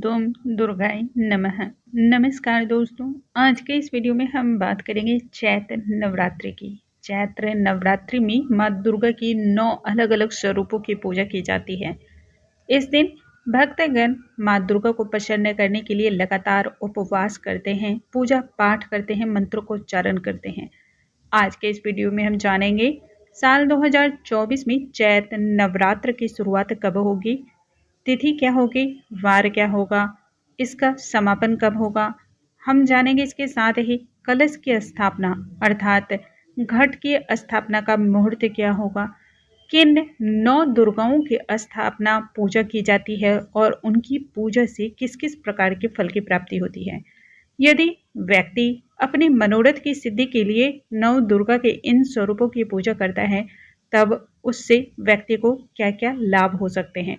दुम दुर्गाय नमः। नमस्कार दोस्तों, आज के इस वीडियो में हम बात करेंगे चैत्र नवरात्रि की। चैत्र नवरात्रि में माँ दुर्गा की 9 अलग अलग स्वरूपों की पूजा की जाती है। इस दिन भक्तगण माँ दुर्गा को प्रसन्न करने के लिए लगातार उपवास करते हैं, पूजा पाठ करते हैं, मंत्रों को उच्चारण करते हैं। आज के इस वीडियो में हम जानेंगे साल 2024 में चैत्र नवरात्र की शुरुआत कब होगी, तिथि क्या होगी, वार क्या होगा, इसका समापन कब होगा, हम जानेंगे। इसके साथ ही कलश की स्थापना अर्थात घट की स्थापना का मुहूर्त क्या होगा, किन 9 दुर्गाओं की स्थापना पूजा की जाती है और उनकी पूजा से किस किस प्रकार के फल की प्राप्ति होती है। यदि व्यक्ति अपनी मनोरथ की सिद्धि के लिए 9 दुर्गा के इन स्वरूपों की पूजा करता है, तब उससे व्यक्ति को क्या क्या लाभ हो सकते हैं,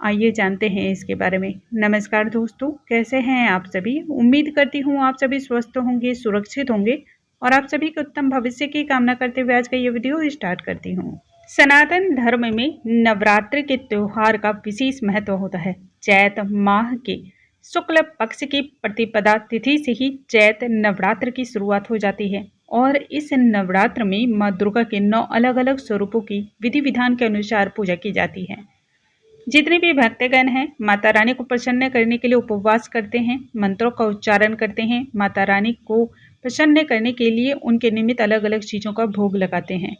आइए जानते हैं इसके बारे में। नमस्कार दोस्तों, कैसे हैं आप सभी। उम्मीद करती हूँ आप सभी स्वस्थ होंगे, सुरक्षित होंगे और आप सभी के उत्तम भविष्य की कामना करते हुए आज का ये वीडियो स्टार्ट करती हूँ। सनातन धर्म में नवरात्रि के त्योहार का विशेष महत्व होता है। चैत्र माह के शुक्ल पक्ष की प्रतिपदा तिथि से ही चैत्र नवरात्र की शुरुआत हो जाती है और इस नवरात्र में माँ दुर्गा के 9 अलग अलग स्वरूपों की विधि विधान के अनुसार पूजा की जाती है। जितने भी भक्तगण हैं माता रानी को प्रसन्न करने के लिए उपवास करते हैं, मंत्रों का उच्चारण करते हैं, माता रानी को प्रसन्न करने के लिए उनके निमित्त अलग अलग चीज़ों का भोग लगाते हैं।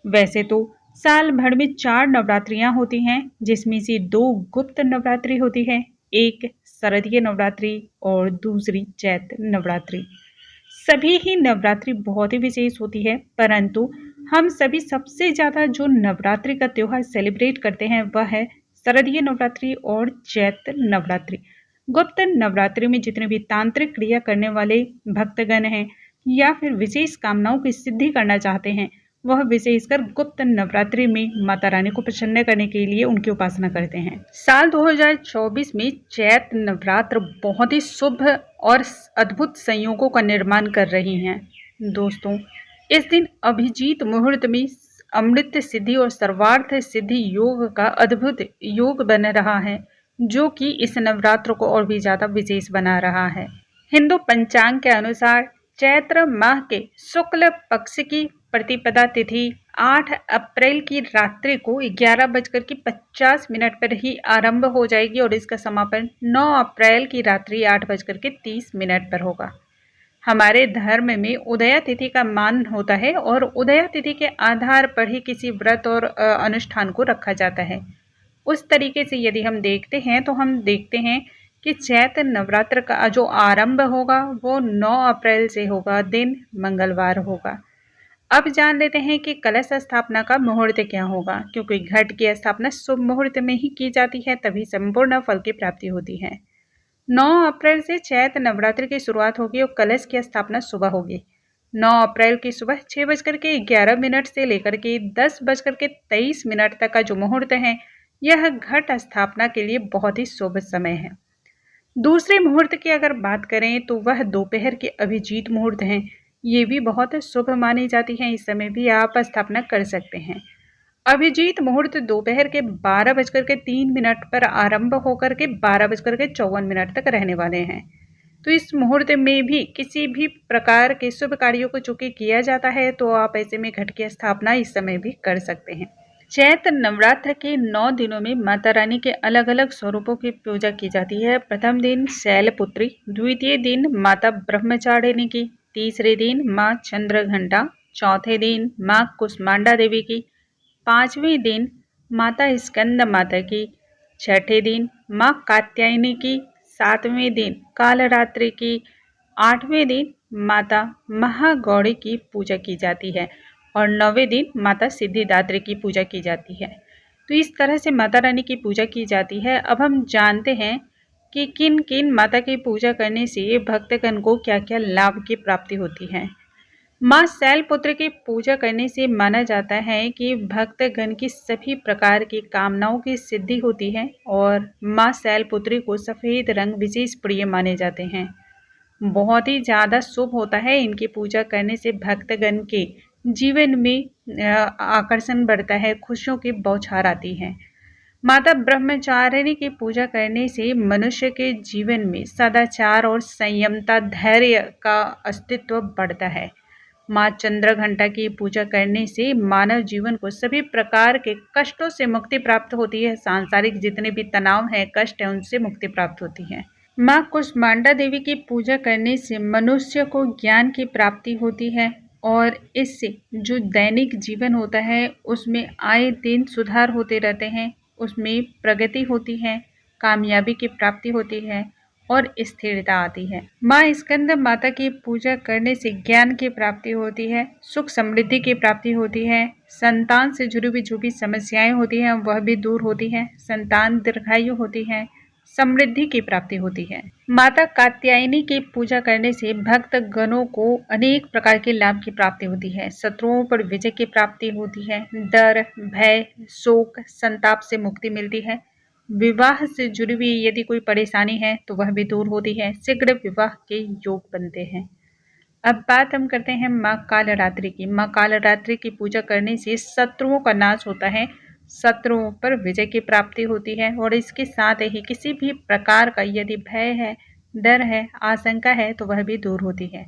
वैसे तो साल भर में 4 नवरात्रियां होती हैं, जिसमें से 2 गुप्त नवरात्रि होती है, एक शारदीय नवरात्रि और दूसरी चैत्र नवरात्रि। सभी ही नवरात्रि बहुत ही विशेष होती है, परंतु हम सभी सबसे ज़्यादा जो नवरात्रि का त्यौहार सेलिब्रेट करते हैं वह है शारदीय नवरात्रि और चैत्र नवरात्रि। गुप्त नवरात्रि में जितने भी तांत्रिक क्रिया करने वाले भक्तगण हैं या फिर विशेष कामनाओं की सिद्धि करना चाहते हैं, वह विशेषकर गुप्त नवरात्रि में माता रानी को प्रसन्न करने के लिए उनकी उपासना करते हैं। साल 2024 में चैत्र नवरात्र बहुत ही शुभ और अद्भुत संयोगों का निर्माण कर रही हैं। दोस्तों, इस दिन अभिजीत मुहूर्त में अमृत सिद्धि और सर्वार्थ सिद्धि योग का अद्भुत योग बन रहा है, जो कि इस नवरात्र को और भी ज्यादा विशेष बना रहा है। हिंदू पंचांग के अनुसार चैत्र माह के शुक्ल पक्ष की प्रतिपदा तिथि 8 अप्रैल की रात्रि को 11:50 पर ही आरंभ हो जाएगी और इसका समापन 9 अप्रैल की रात्रि 8:30 पर होगा। हमारे धर्म में उदया तिथि का मान होता है और उदया तिथि के आधार पर ही किसी व्रत और अनुष्ठान को रखा जाता है। उस तरीके से यदि हम देखते हैं तो हम देखते हैं कि चैत्र नवरात्र का जो आरंभ होगा वो 9 अप्रैल से होगा, दिन मंगलवार होगा। अब जान लेते हैं कि कलश स्थापना का मुहूर्त क्या होगा, क्योंकि घट की स्थापना शुभ मुहूर्त में ही की जाती है, तभी संपूर्ण फल की प्राप्ति होती है। 9 अप्रैल से चैत्र नवरात्रि की शुरुआत होगी और कलश की स्थापना सुबह होगी। 9 अप्रैल की सुबह 6:11 से लेकर के 10:23 तक का जो मुहूर्त है, यह घट स्थापना के लिए बहुत ही शुभ समय है। दूसरे मुहूर्त की अगर बात करें तो वह दोपहर के अभिजीत मुहूर्त हैं। ये भी बहुत शुभ मानी जाती है, इस समय भी आप स्थापना कर सकते हैं। अभिजीत मुहूर्त दोपहर के 12:03 पर आरंभ होकर के 12:54 तक रहने वाले हैं। तो इस मुहूर्त में भी किसी भी प्रकार के शुभ कार्यों को चूंकि किया जाता है, तो आप ऐसे में घट की स्थापना इस समय भी कर सकते हैं। चैत्र नवरात्र के 9 दिनों में माता रानी के अलग अलग स्वरूपों की पूजा की जाती है। प्रथम दिन शैलपुत्री, द्वितीय दिन माता ब्रह्मचारिणी की, तीसरे दिन माँ चंद्रघंटा, चौथे दिन माँ कुष्मांडा देवी की, 5वें दिन माता स्कंद माता की, 6ठे दिन माँ कात्यायनी की, 7वें दिन कालरात्रि की, 8वें दिन माता महागौरी की पूजा की जाती है और 9वें दिन माता सिद्धिदात्री की पूजा की जाती है। तो इस तरह से माता रानी की पूजा की जाती है। अब हम जानते हैं कि किन किन माता की पूजा करने से भक्तगण को क्या क्या लाभ की प्राप्ति होती है। माँ शैलपुत्री की पूजा करने से माना जाता है कि भक्तगण की सभी प्रकार की कामनाओं की सिद्धि होती है और माँ शैलपुत्री को सफ़ेद रंग विशेष प्रिय माने जाते हैं। बहुत ही ज़्यादा शुभ होता है इनकी पूजा करने से, भक्तगण के जीवन में आकर्षण बढ़ता है, खुशियों की बौछार आती है। माता ब्रह्मचारिणी की पूजा करने से मनुष्य के जीवन में सदाचार और संयमता धैर्य का अस्तित्व बढ़ता है। माँ चंद्रघंटा की पूजा करने से मानव जीवन को सभी प्रकार के कष्टों से मुक्ति प्राप्त होती है। सांसारिक जितने भी तनाव हैं, कष्ट हैं, उनसे मुक्ति प्राप्त होती है। माँ कुष्मांडा देवी की पूजा करने से मनुष्य को ज्ञान की प्राप्ति होती है और इससे जो दैनिक जीवन होता है उसमें आए दिन सुधार होते रहते हैं, उसमें प्रगति होती है, कामयाबी की प्राप्ति होती है और स्थिरता आती है। माँ स्कंद माता की पूजा करने से ज्ञान की प्राप्ति होती है, सुख समृद्धि की प्राप्ति होती है, संतान से जुड़ी हुई जो भी समस्याएं होती हैं वह भी दूर होती हैं, संतान दीर्घायु होती है, समृद्धि की प्राप्ति होती है। माता कात्यायनी की पूजा करने से भक्त गणों को अनेक प्रकार के लाभ की प्राप्ति होती है। शत्रुओं पर विजय की प्राप्ति होती है, डर, भय, शोक, संताप से मुक्ति मिलती है। विवाह से जुड़ी हुई यदि कोई परेशानी है तो वह भी दूर होती है। शीघ्र विवाह के योग बनते हैं। अब बात हम करते हैं माँ कालरात्रि की। माँ कालरात्रि की पूजा करने से शत्रुओं का नाश होता है, शत्रुओं पर विजय की प्राप्ति होती है और इसके साथ ही किसी भी प्रकार का यदि भय है, डर है, आशंका है तो वह भी दूर होती है।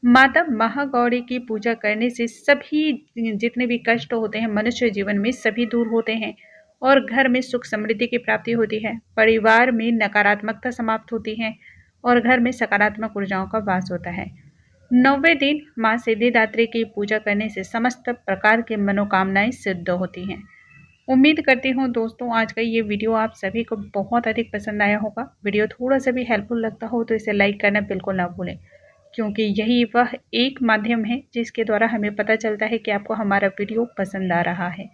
माता महागौरी की पूजा करने से सभी जितने भी कष्ट होते हैं मनुष्य जीवन में सभी दूर होते हैं और घर में सुख समृद्धि की प्राप्ति होती है। परिवार में नकारात्मकता समाप्त होती है और घर में सकारात्मक ऊर्जाओं का वास होता है। 90वें दिन माँ सिद्धिदात्री की पूजा करने से समस्त प्रकार की मनोकामनाएं सिद्ध होती हैं। उम्मीद करती हूँ दोस्तों आज का ये वीडियो आप सभी को बहुत अधिक पसंद आया होगा। वीडियो थोड़ा सा भी हेल्पफुल लगता हो तो इसे लाइक करना बिल्कुल ना भूलें, क्योंकि यही वह एक माध्यम है जिसके द्वारा हमें पता चलता है कि आपको हमारा वीडियो पसंद आ रहा है।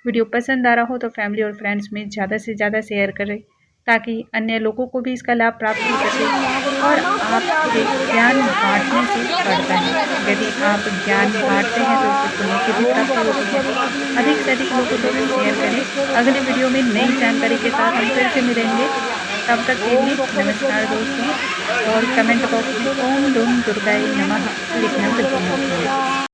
वीडियो पसंद आ रहा हो तो फैमिली और फ्रेंड्स में ज़्यादा से ज़्यादा शेयर करें ताकि अन्य लोगों को भी इसका लाभ प्राप्त हो सके और आपके ज्ञान बांटने से बढ़ता है। यदि आप ज्ञान बांटते हैं तो उससे पुण्य की भी प्राप्ति होती है। अधिक से अधिक लोगों तक शेयर करें। अगले वीडियो में नई जानकारी के साथ हम फिर से मिलेंगे। तब तक के लिए नमस्कार दोस्तों और कमेंट बॉक्स में ओम दुम दुर्गाय नमः लिखना बिल्कुल मत भूलिए।